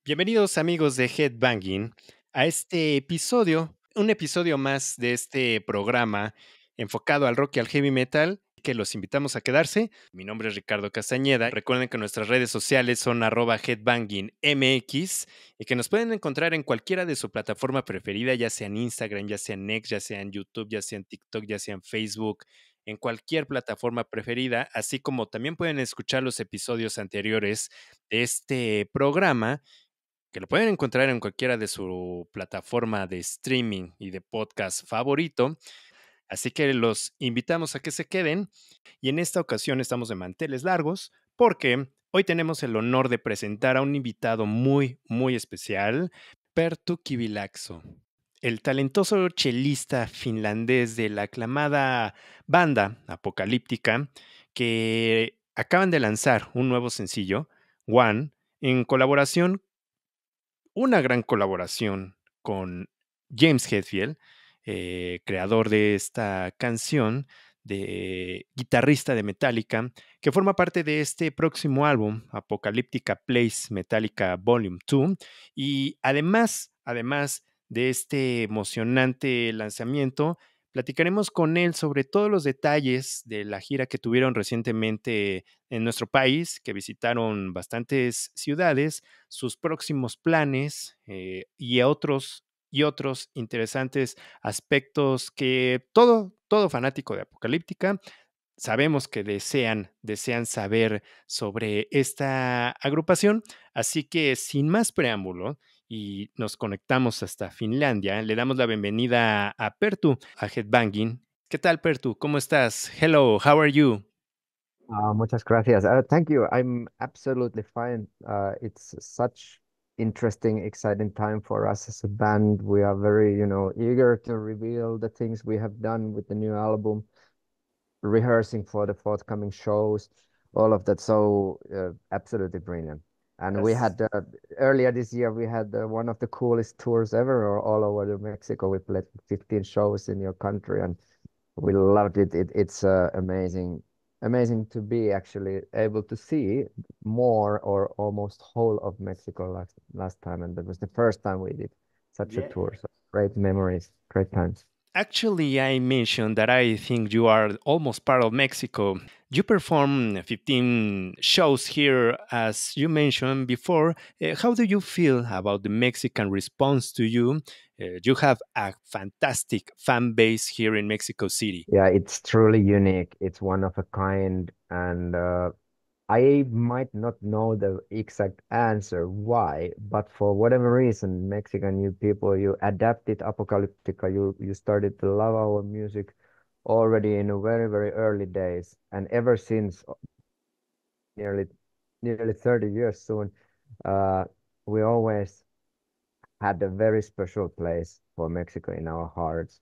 Bienvenidos amigos de Headbanging a este episodio, un episodio más de este programa enfocado al rock y al heavy metal, que los invitamos a quedarse. Mi nombre es Ricardo Castañeda. Recuerden que nuestras redes sociales son @headbangingmx y que nos pueden encontrar en cualquiera de su plataforma preferida, ya sea en Instagram, ya sea en X, ya sea en YouTube, ya sea en TikTok, ya sea en Facebook, en cualquier plataforma preferida, así como también pueden escuchar los episodios anteriores de este programa que lo pueden encontrar en cualquiera de su plataforma de streaming y de podcast favorito. Así que los invitamos a que se queden. Y en esta ocasión estamos de manteles largos porque hoy tenemos el honor de presentar a un invitado muy, muy especial, Perttu Kivilaakso, el talentoso chelista finlandés de la aclamada banda Apocalyptica, que acaban de lanzar un nuevo sencillo, One, en colaboración una gran colaboración con James Hetfield, creador de esta canción, de guitarrista de Metallica, que forma parte de este próximo álbum, Apocalyptica Plays Metallica Volume 2, y además de este emocionante lanzamiento, platicaremos con él sobre todos los detalles de la gira que tuvieron recientemente en nuestro país, que visitaron bastantes ciudades, sus próximos planes y otros interesantes aspectos que todo fanático de Apocalíptica sabemos que desean saber sobre esta agrupación. Así que sin más preámbulo y nos conectamos hasta Finlandia, le damos la bienvenida a Perttu, a Headbanging. ¿Qué tal, Perttu? ¿Cómo estás? Hello, how are you? Muchas gracias. Thank you. I'm absolutely fine. It's such interesting, exciting time for us as a band. We are very, eager to reveal the things we have done with the new album, rehearsing for the forthcoming shows, all of that. So, absolutely brilliant. And we Yes. had earlier this year, we had one of the coolest tours ever all over Mexico. We played 15 shows in your country, and we loved it. It's amazing to be actually able to see more or almost whole of Mexico last time, and that was the first time we did such a Yeah. tour. So great memories, great times. Actually, I mentioned that I think you are almost part of Mexico. You perform 15 shows here, as you mentioned before. How do you feel about the Mexican response to you? You have a fantastic fan base here in Mexico City. Yeah, it's truly unique. It's one of a kind, and I might not know the exact answer why, but for whatever reason, Mexican you people, you adapted Apocalyptica, you started to love our music already in a very, very early days. And ever since nearly nearly 30 years soon, uh, we always had a very special place for Mexico in our hearts.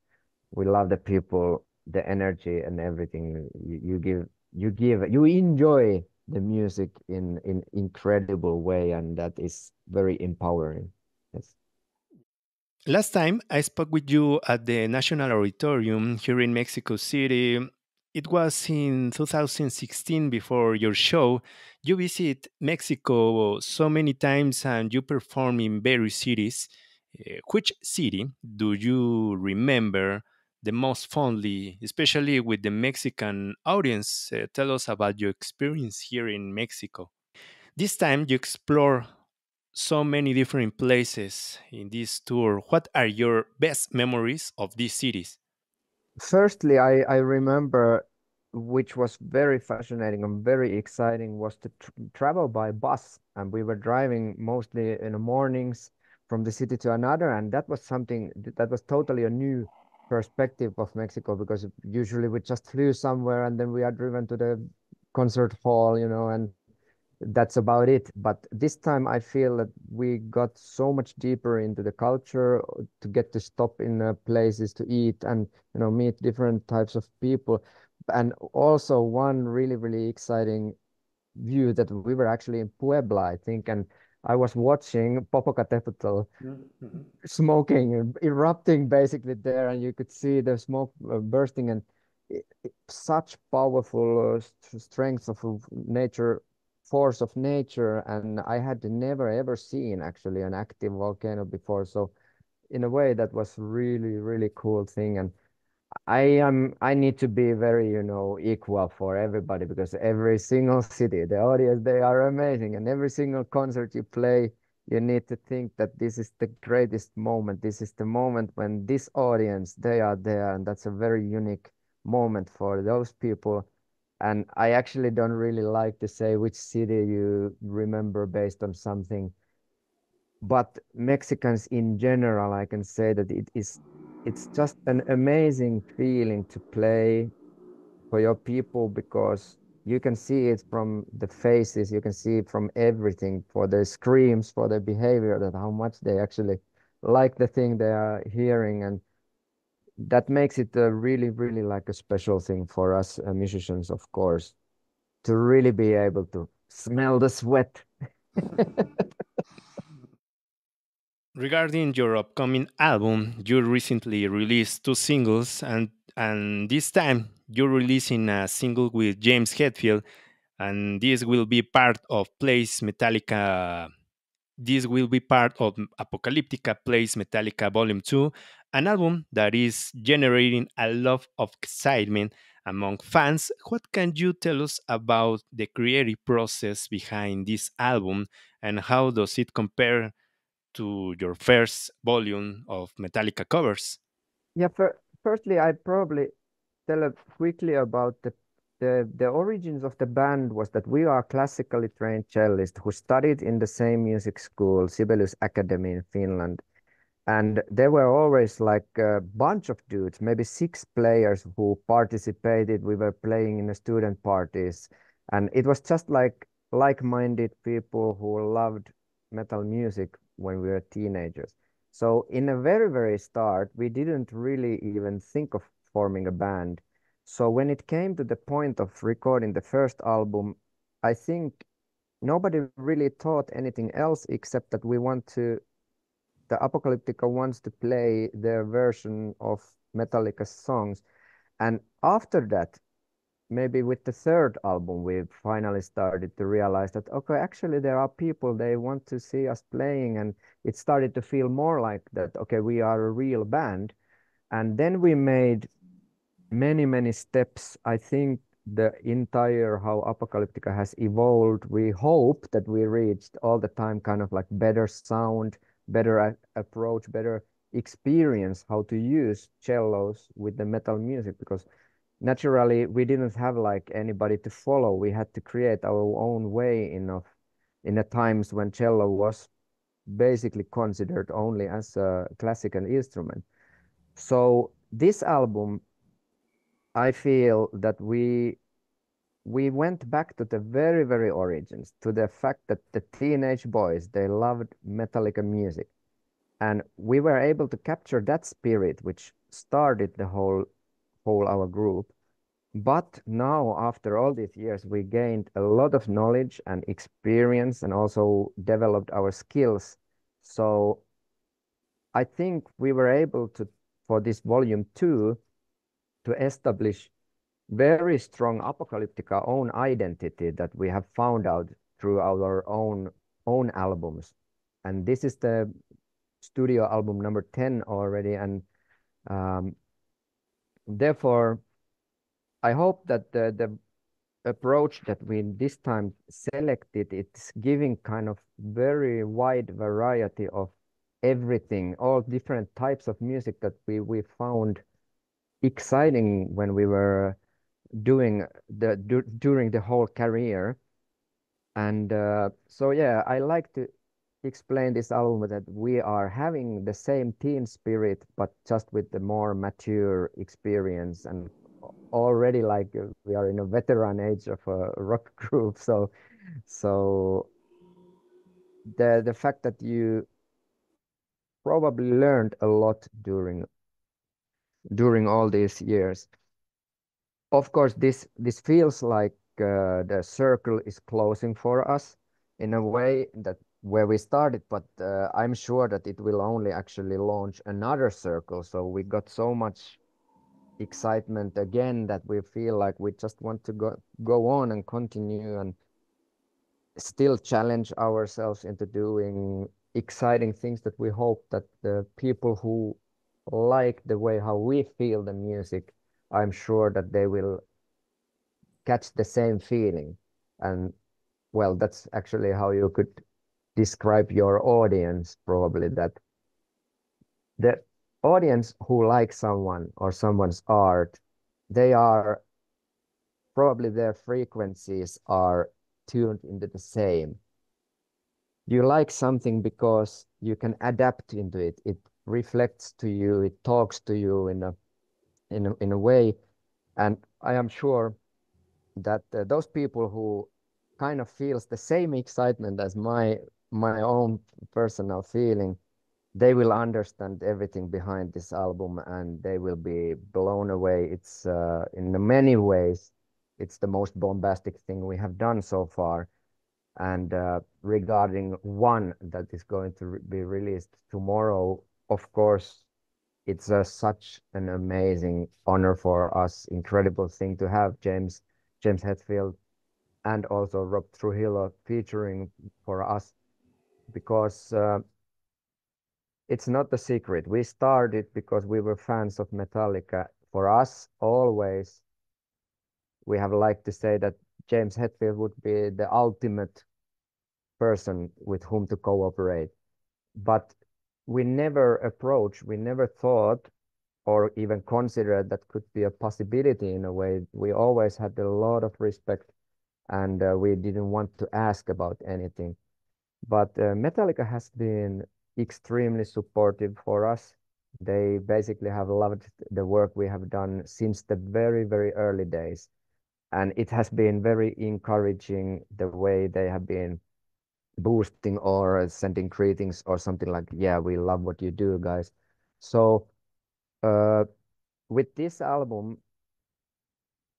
We love the people, the energy and everything you enjoy the music in incredible way, and that is very empowering. Yes. Last time I spoke with you at the National Auditorium here in Mexico City. It was in 2016 before your show. You visit Mexico so many times and you perform in various cities. Which city do you remember the most fondly, especially with the Mexican audience? Tell us about your experience here in Mexico. This time you explore so many different places in this tour. What are your best memories of these cities? Firstly, I remember, which was very fascinating and very exciting, was to travel by bus. And we were driving mostly in the mornings from the city to another. And that was something that was totally a new perspective of Mexico, because usually we just flew somewhere and then we are driven to the concert hall, and that's about it. But this time I feel that we got so much deeper into the culture, to get to stop in places to eat and meet different types of people. And also one really, really exciting view, that we were actually in Puebla, I think, and I was watching Popocatépetl Mhm. smoking and erupting basically there, and you could see the smoke bursting, and such powerful strength of nature force of nature, and I had never ever seen actually an active volcano before. So in a way, that was really, really cool thing. And I need to be very, equal for everybody, because every single city, the audience, they are amazing. And every single concert you play, you need to think that this is the greatest moment. This is the moment when this audience, they are there. And that's a very unique moment for those people. And I actually don't really like to say which city you remember based on something, but Mexicans in general, I can say that it's just an amazing feeling to play for your people, because you can see it from the faces, you can see it from everything, for their screams, for their behavior, that how much they actually like the thing they are hearing. And that makes it a really, really like a special thing for us musicians, of course, to really be able to smell the sweat. Regarding your upcoming album, you recently released two singles, and this time you're releasing a single with James Hetfield, and this will be part of Plays Metallica. This will be part of Apocalyptica Plays Metallica Volume 2, an album that is generating a lot of excitement among fans. What can you tell us about the creative process behind this album, and how does it compare to your first volume of Metallica covers? Yeah, firstly, I probably tell quickly about the origins of the band. Was that we are classically trained cellists who studied in the same music school, Sibelius Academy in Finland. And there were always like a bunch of dudes, maybe 6 players who participated. We were playing in the student parties, and it was just like-minded people who loved metal music when we were teenagers. So in the very, very start, we didn't really even think of forming a band. So when it came to the point of recording the first album, I think nobody really thought anything else except that the Apocalyptica wants to play their version of Metallica's songs. And after that, maybe with the third album, we finally started to realize that, okay, actually there are people, they want to see us playing. And it started to feel more like that, okay, we are a real band. And then we made many, many steps. I think the entire how Apocalyptica has evolved, we hope that we reached all the time kind of like better sound, better approach, better experience how to use cellos with the metal music, because naturally we didn't have like anybody to follow. We had to create our own way in the times when cello was basically considered only as a classical instrument. So this album, I feel that we went back to the very, very origins, to the fact that the teenage boys, they loved Metallica music. And we were able to capture that spirit, which started the whole our group. But now, after all these years, we gained a lot of knowledge and experience, and also developed our skills. So I think we were able to, for this volume 2, to establish very strong Apocalyptica own identity that we have found out through our own albums. And this is the studio album number 10 already. And um, therefore, I hope that the approach that we this time selected, it's giving kind of very wide variety of everything, all different types of music that we found exciting when we were doing during the whole career. And so yeah, I like to explain this album that we are having the same teen spirit, but just with the more mature experience, and already like we are in a veteran age of a rock group. So the fact that you probably learned a lot during all these years. Of course, this feels like the circle is closing for us in a way that where we started, but I'm sure that it will only actually launch another circle. So we got so much excitement again that we feel like we just want to go on and continue. And still challenge ourselves into doing exciting things that we hope that the people who like the way how we feel the music, I'm sure that they will catch the same feeling. And well, that's actually how you could describe your audience, probably, that the audience who likes someone or someone's art, they are probably their frequencies are tuned into the same. You like something because you can adapt into it. It reflects to you, it talks to you in a way. And I am sure that those people who kind of feels the same excitement as my own personal feeling, they will understand everything behind this album and they will be blown away. It's in many ways, it's the most bombastic thing we have done so far. And regarding one that is going to be released tomorrow, of course, it's such an amazing honor for us, incredible thing to have James Hetfield and also Rob Trujillo featuring for us, because it's not a secret. We started because we were fans of Metallica. For us, always, we have liked to say that James Hetfield would be the ultimate person with whom to cooperate. But we never thought or even considered that could be a possibility in a way. We always had a lot of respect and we didn't want to ask about anything. But Metallica has been extremely supportive for us. They basically have loved the work we have done since the very, very early days. And it has been very encouraging the way they have been boosting or sending greetings or something like, yeah, we love what you do, guys. So uh, with this album,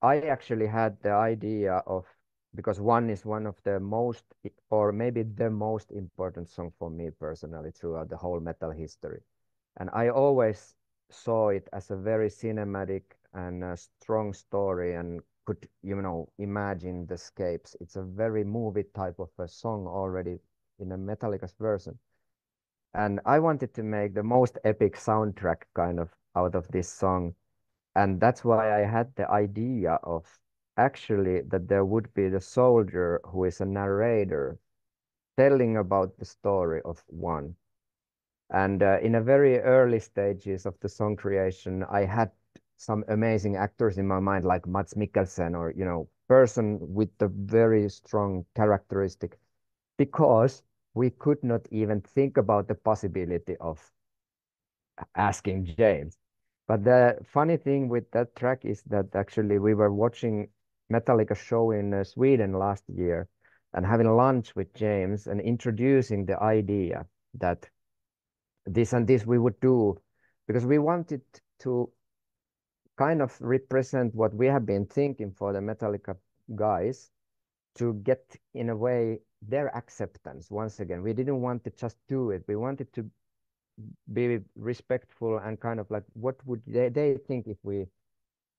I actually had the idea of, because one is one of the most, or maybe the most important song for me personally throughout the whole metal history. And I always saw it as a very cinematic and a strong story and could, imagine the scapes. It's a very movie type of a song already in a Metallica's version. And I wanted to make the most epic soundtrack kind of out of this song. And that's why I had the idea of actually that there would be the soldier who is a narrator telling about the story of one. And in a very early stages of the song creation, I had some amazing actors in my mind, like Mats Mikkelsen, or person with a very strong characteristic, because we could not even think about the possibility of asking James. But the funny thing with that track is that actually we were watching Metallica show in Sweden last year and having lunch with James and introducing the idea that this and this we would do, because we wanted to kind of represent what we have been thinking for the Metallica guys, to get in a way their acceptance once again. We didn't want to just do it. We wanted to be respectful and kind of like, what would they think if we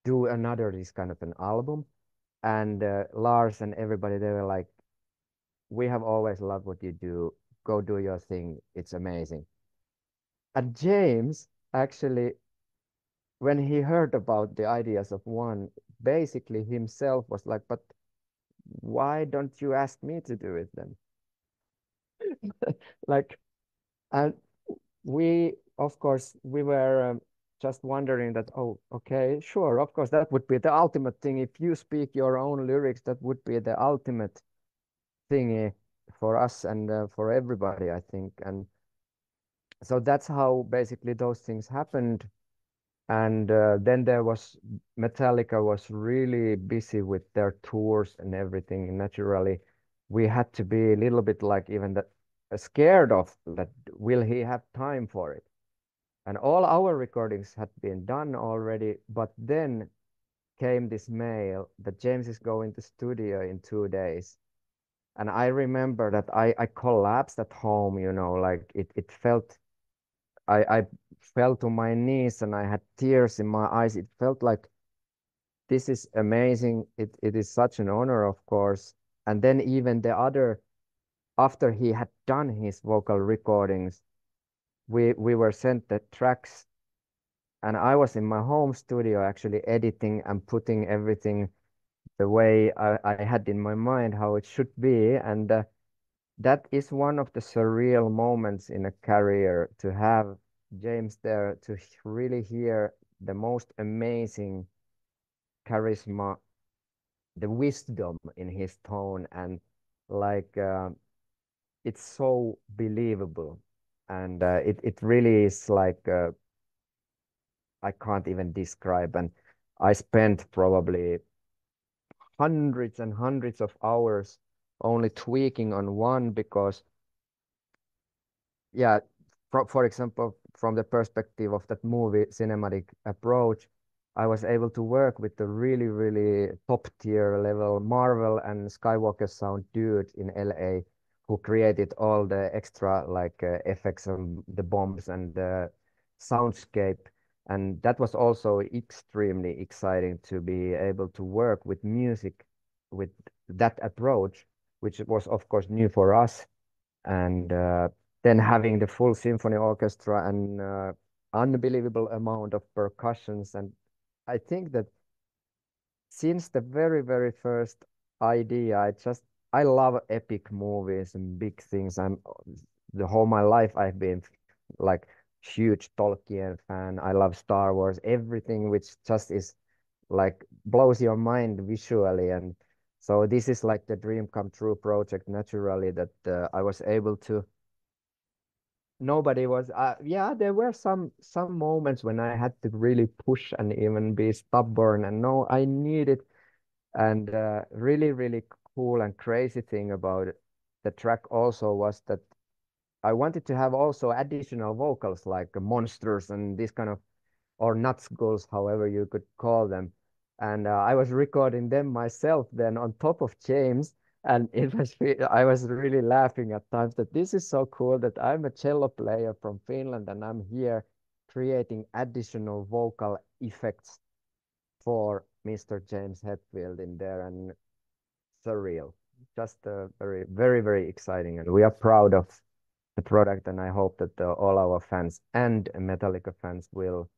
do another this kind of an album? And Lars and everybody, they were like, we have always loved what you do. Go do your thing. It's amazing. And James actually, when he heard about the ideas of one, basically himself was like, but why don't you ask me to do it then? Like, and we, of course, we were just wondering that, oh, okay, sure, of course, that would be the ultimate thing. If you speak your own lyrics, that would be the ultimate thingy for us and for everybody, I think. And so that's how basically those things happened. And then there was Metallica was really busy with their tours and everything. Naturally, we had to be a little bit like even that scared of that. Will he have time for it? And all our recordings had been done already, but then came this mail that James is going to studio in 2 days. And I remember that I collapsed at home, like it felt, I fell to my knees and I had tears in my eyes. It felt like this is amazing. It is such an honor, of course. And then even the other, after he had done his vocal recordings, we were sent the tracks, and I was in my home studio actually editing and putting everything the way I had in my mind how it should be. And that is one of the surreal moments in a career, to have James there, to really hear the most amazing charisma, the wisdom in his tone, and like it's so believable. And it really is like I can't even describe. And I spent probably hundreds and hundreds of hours only tweaking on one, because yeah, for example, from the perspective of that movie cinematic approach, I was able to work with the really, really top tier level Marvel and Skywalker sound dude in LA, who created all the extra like effects and the bombs and the soundscape. And that was also extremely exciting to be able to work with music with that approach, which was of course new for us. And then having the full symphony orchestra and unbelievable amount of percussions. And I think that since the very, very first idea, I love epic movies and big things. The whole my life I've been like huge Tolkien fan. I love Star Wars, everything which just is like blows your mind visually. And so this is like the dream come true project naturally, that I was able to. Nobody was yeah, there were some moments when I had to really push and even be stubborn, and no, I need it. And really, really cool and crazy thing about the track also was that I wanted to have also additional vocals like monsters and this kind of, or nutskulls, however you could call them. And I was recording them myself then on top of James. And I was really laughing at times that this is so cool that I'm a cello player from Finland and I'm here creating additional vocal effects for Mr. James Hetfield in there, and surreal. Just very, very, very exciting. And we are proud of the product. And I hope that all our fans and Metallica fans will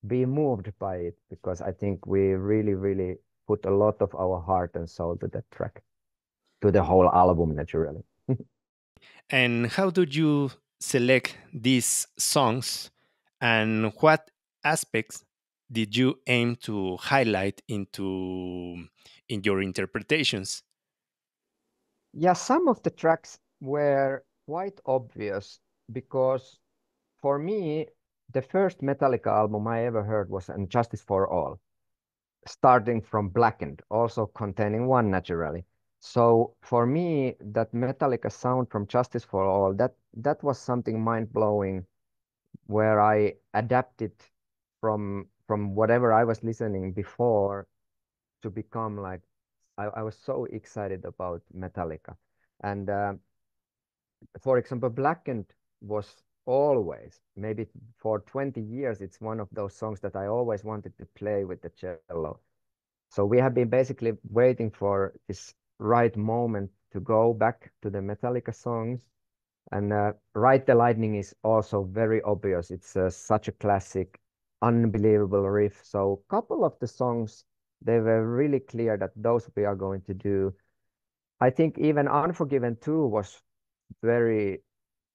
be moved by it, because I think we really, really put a lot of our heart and soul to that track, to the whole album, naturally. And how do you select these songs, and what aspects did you aim to highlight in your interpretations? Yeah, some of the tracks were quite obvious, because for me, the first Metallica album I ever heard was Justice for All, starting from Blackened, also containing one naturally. So for me, that Metallica sound from Justice for All, that was something mind blowing, where I adapted from whatever I was listening before to become like I was so excited about Metallica. And for example, Blackened was always, maybe for 20 years, it's one of those songs that I always wanted to play with the cello. So we have been basically waiting for this right moment to go back to the Metallica songs. And Ride the Lightning is also very obvious. It's such a classic, unbelievable riff. So a couple of the songs, they were really clear that those we are going to do. I think even Unforgiven 2 was very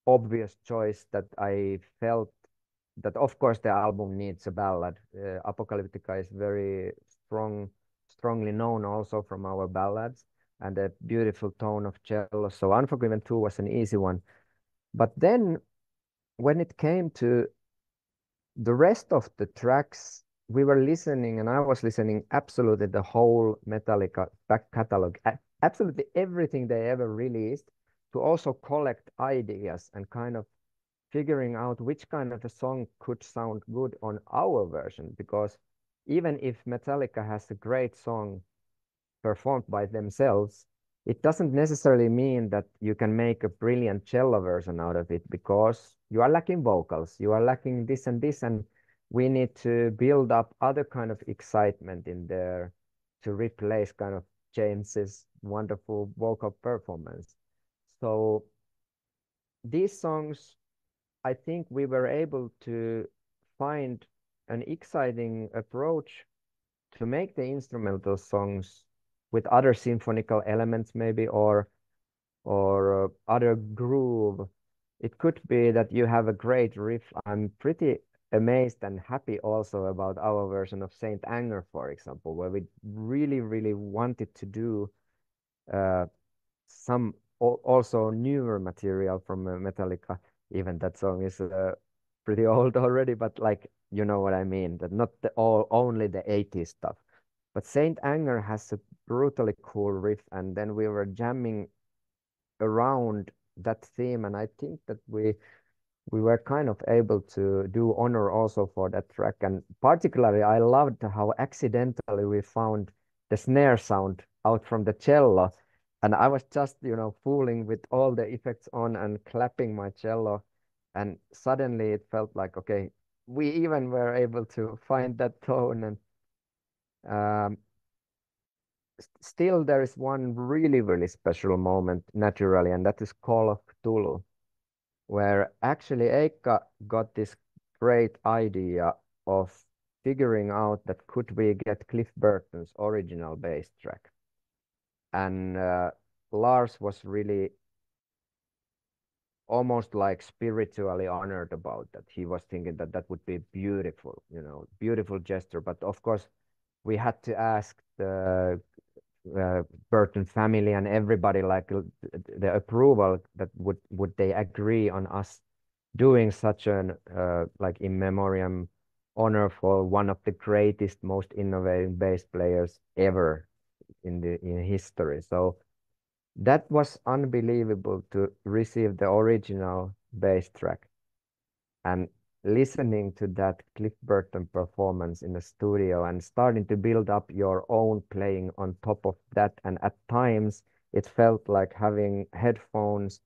obvious choice, that I felt that of course the album needs a ballad. Apocalyptica is very strongly known also from our ballads, and a beautiful tone of cello. So Unforgiven 2 was an easy one. But then when it came to the rest of the tracks, we were listening, and I was listening absolutely the whole Metallica back catalog, absolutely everything they ever released, to also collect ideas and kind of figuring out which kind of a song could sound good on our version. Because even if Metallica has a great song performed by themselves, it doesn't necessarily mean that you can make a brilliant cello version out of it, because you are lacking vocals, you are lacking this and this, and we need to build up other kind of excitement in there to replace kind of James's wonderful vocal performance. So these songs, I think we were able to find an exciting approach to make the instrumental songs with other symphonical elements maybe, or other groove. It could be that you have a great riff. I'm pretty amazed and happy also about our version of Saint Anger, for example, where we really, really wanted to do uh, some also newer material from Metallica. Even that song is pretty old already, but like you know what I mean. That not only the 80s stuff. But Saint Anger has a brutally cool riff, and then we were jamming around that theme, and I think that we were kind of able to do honor also for that track. And particularly, I loved how accidentally we found the snare sound out from the cello. And I was just, fooling with all the effects on and clapping my cello. And suddenly it felt like, okay, we even were able to find that tone. And um, still, there is one really, really special moment naturally, and that is Call of Cthulhu, where actually Eikka got this great idea of figuring out that could we get Cliff Burton's original bass track. And Lars was really almost like spiritually honored about that. He was thinking that that would be beautiful, beautiful gesture. But of course, we had to ask the Burton family and everybody like the approval that would they agree on us doing such an like in memoriam honor for one of the greatest, most innovative bass players ever in history. So that was unbelievable to receive the original bass track and listening to that Cliff Burton performance in the studio and starting to build up your own playing on top of that. And at times it felt like having headphones,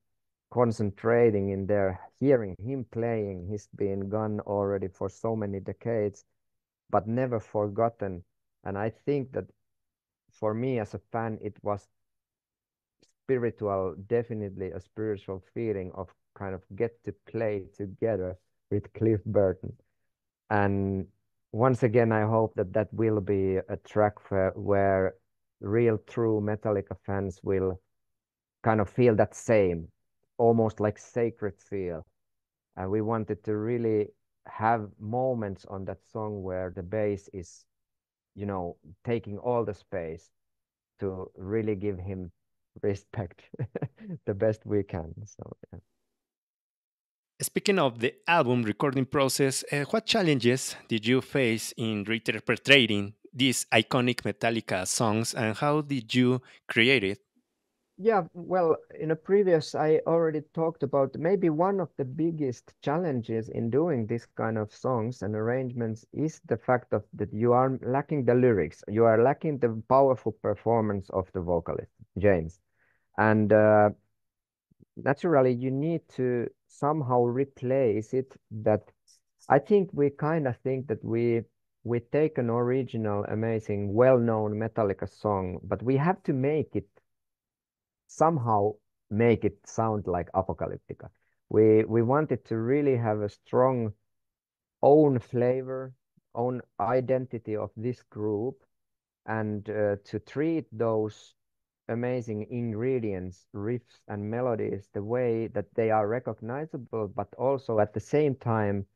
concentrating in there, hearing him playing. He's been gone already for so many decades, but never forgotten. And I think that for me as a fan, it was spiritual, definitely a spiritual feeling of kind of get to play together with Cliff Burton. And once again, I hope that that will be a track where real, true Metallica fans will kind of feel that same, almost like sacred feel. And we wanted to really have moments on that song where the bass is, taking all the space to really give him respect the best we can. So, yeah. Speaking of the album recording process, what challenges did you face in reinterpreting these iconic Metallica songs, and how did you create it? Yeah, well, in a previous, I already talked about maybe one of the biggest challenges in doing this kind of songs and arrangements is the fact of that you are lacking the lyrics. You are lacking the powerful performance of the vocalist, James. And naturally, you need to somehow replace it. That I think we kind of think that we take an original, amazing, well-known Metallica song, but we have to somehow make it sound like Apocalyptica. We wanted to really have a strong own flavor, own identity of this group, and to treat those amazing ingredients, riffs, and melodies the way that they are recognizable, but also at the same time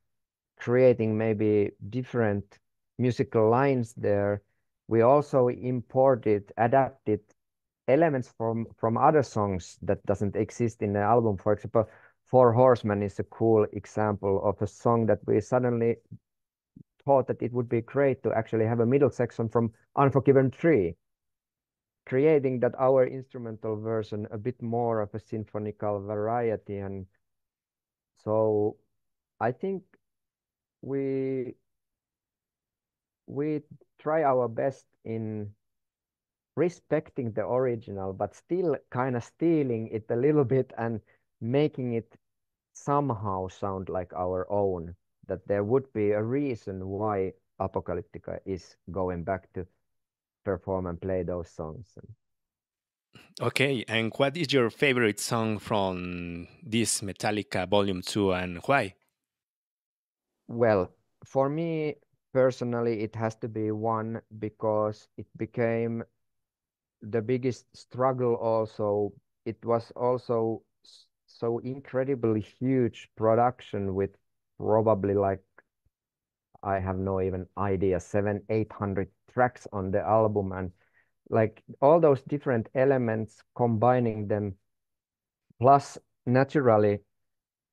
creating maybe different musical lines there. We also imported, adapted elements from other songs that doesn't exist in the album. For example, Four Horsemen is a cool example of a song that we suddenly thought that it would be great to actually have a middle section from Unforgiven 3, creating that our instrumental version a bit more of a symphonical variety. And so I think we we try our best in respecting the original, but still kind of stealing it a little bit and making it somehow sound like our own, that there would be a reason why Apocalyptica is going back to perform and play those songs. Okay, and what is your favorite song from this Metallica Volume 2 and why? Well, for me personally, it has to be one because it became the biggest struggle also. It was also so incredibly huge production with probably like, I have no even idea, 700-800 tracks on the album, and like all those different elements, combining them, plus naturally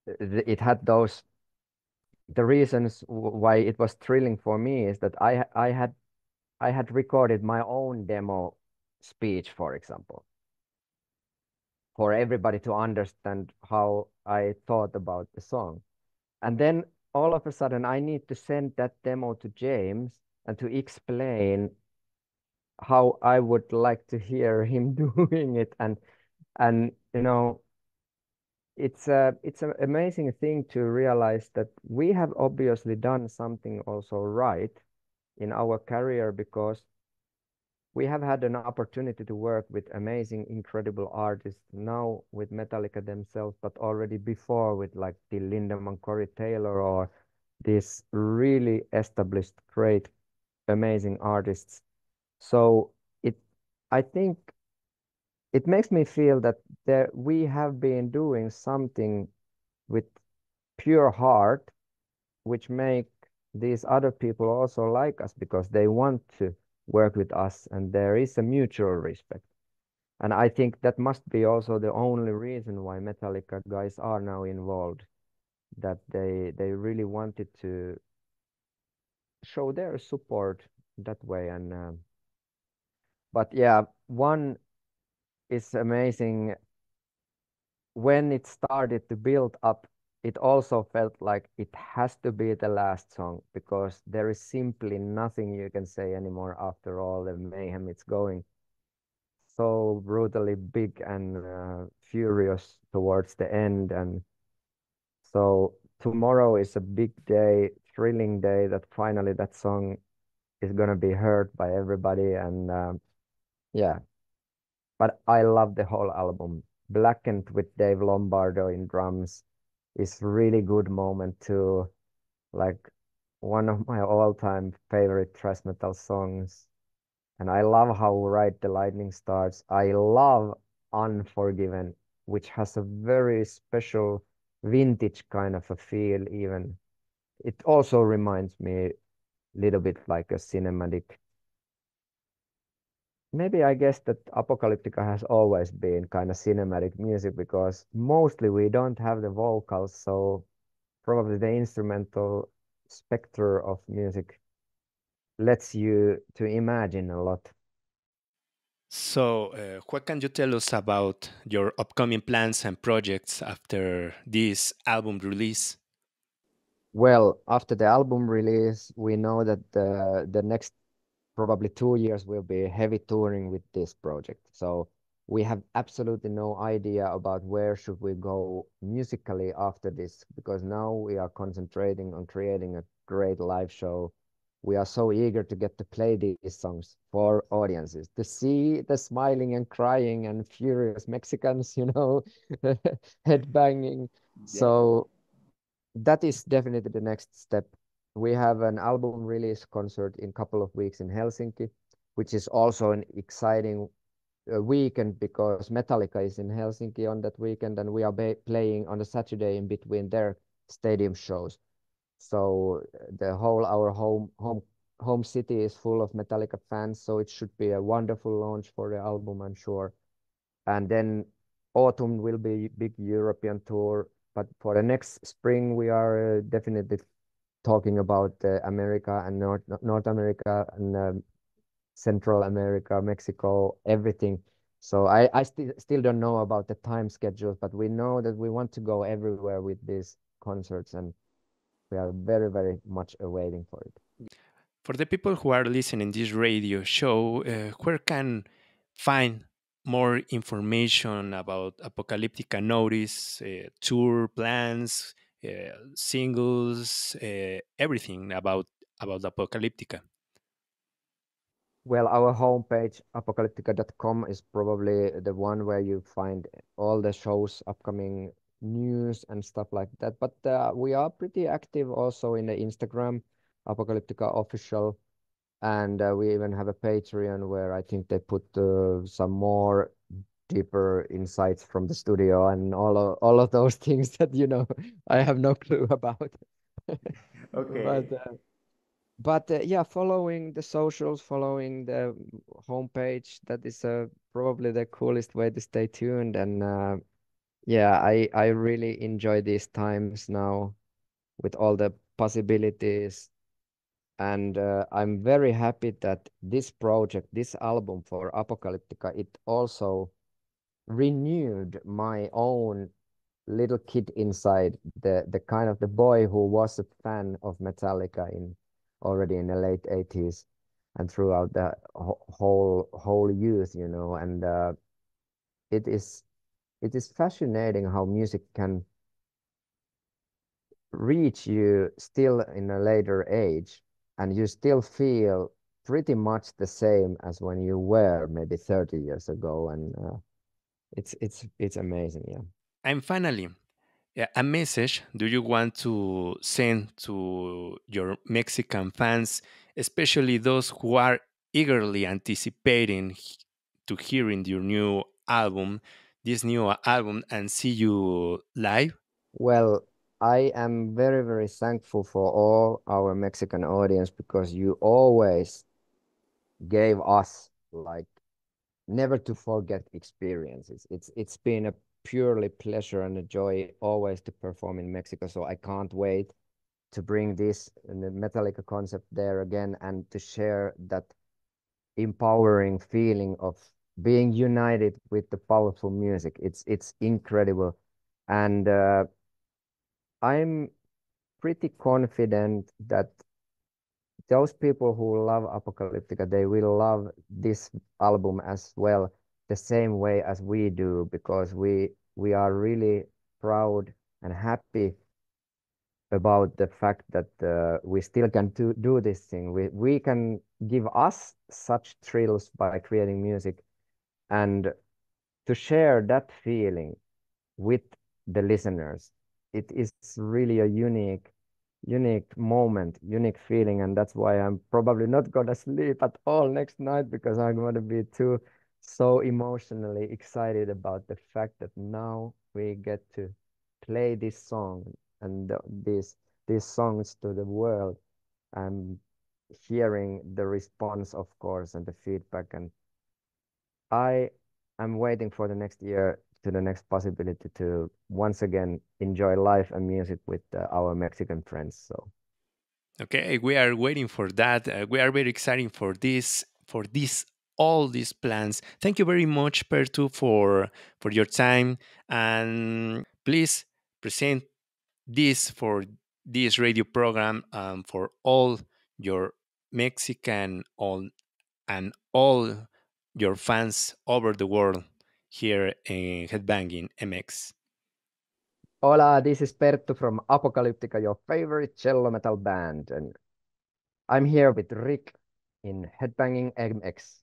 it had those, the reasons why it was thrilling for me is that I had recorded my own demo speech, for example, for everybody to understand how I thought about the song. And then all of a sudden, I need to send that demo to James and to explain how I would like to hear him doing it. And it's an amazing thing to realize that we have obviously done something also right in our career, because we have had an opportunity to work with amazing, incredible artists now with Metallica themselves, but already before with like Till Lindemann, Corey Taylor, or these really established, great, amazing artists. So it, I think it makes me feel that we have been doing something with pure heart, which make these other people also like us because they want to work with us, and there is a mutual respect. And I think that must be also the only reason why Metallica guys are now involved, that they really wanted to show their support that way. And but yeah, one is amazing. When it started to build up, it also felt like it has to be the last song, because there is simply nothing you can say anymore after all the mayhem it's going so brutally big and furious towards the end. And so tomorrow is a big day, thrilling day, that finally that song is gonna be heard by everybody. And yeah, but I love the whole album. Blackened with Dave Lombardo in drums is really good moment too. Like one of my all-time favorite thrash metal songs. And I love how Ride the Lightning starts. I love Unforgiven, which has a very special vintage kind of a feel even. It also reminds me a little bit like a cinematic. Maybe I guess that Apocalyptica has always been kind of cinematic music, because mostly we don't have the vocals, so probably the instrumental spectre of music lets you to imagine a lot. So, what can you tell us about your upcoming plans and projects after this album release? Well, after the album release, we know that the next probably 2 years will be heavy touring with this project. So we have absolutely no idea about where should we go musically after this, because now we are concentrating on creating a great live show. We are so eager to get to play these songs for audiences, to see the smiling and crying and furious Mexicans, headbanging. Yeah. So that is definitely the next step. We have an album release concert in a couple of weeks in Helsinki, which is also an exciting weekend, because Metallica is in Helsinki on that weekend, and we are playing on a Saturday in between their stadium shows. So the whole our home city is full of Metallica fans, so it should be a wonderful launch for the album, I'm sure. And then autumn will be big European tour. But for the next spring, we are definitely talking about America and North America and Central America, Mexico, everything. So I still don't know about the time schedules, but we know that we want to go everywhere with these concerts, and we are very, very much awaiting for it. For the people who are listening this radio show, where can find more information about Apocalyptica Notice, tour plans, singles, everything about Apocalyptica? Well, our homepage, apocalyptica.com, is probably the one where you find all the shows, upcoming news and stuff like that. But we are pretty active also in the Instagram, Apocalyptica Official, and we even have a Patreon where I think they put some more deeper insights from the studio and all of those things that I have no clue about. But Okay. yeah, following the socials, following the homepage, that is probably the coolest way to stay tuned. And yeah, I really enjoy these times now with all the possibilities. And I'm very happy that this project, this album for Apocalyptica, it also renewed my own little kid inside, the kind of the boy who was a fan of Metallica in already in the late 80s and throughout the whole youth, and it is it is fascinating how music can reach you still in a later age, and you still feel pretty much the same as when you were maybe 30 years ago. And it's amazing, yeah. And finally, yeah, a message do you want to send to your Mexican fans, especially those who are eagerly anticipating to hearing your new album, this new album, and see you live? Well, I am very, very thankful for all our Mexican audience because you always gave us like never to forget experiences. It's been a purely pleasure and a joy always to perform in Mexico. So I can't wait to bring this the Metallica concept there again and to share that empowering feeling of being united with the powerful music. It's incredible, and I'm pretty confident that those people who love Apocalyptica, they will love this album as well, the same way as we do, because we are really proud and happy about the fact that we still can do this thing. We can give us such thrills by creating music, and to share that feeling with the listeners. It is really a unique moment, unique feeling, and that's why I'm probably not gonna sleep at all next night because I'm gonna be too so emotionally excited about the fact that now we get to play this song and these songs to the world and hearing the response, of course, and the feedback. And I am waiting for the next year to the next possibility to once again enjoy life and music with our Mexican friends. So, Okay, we are waiting for that. We are very excited for this, all these plans. Thank you very much, Pertu, for your time, and please present this for this radio program for all your Mexican and all your fans over the world here in Headbanging MX. hola, this is Perttu from Apocalyptica, your favorite cello metal band, and I'm here with Rick in Headbanging MX.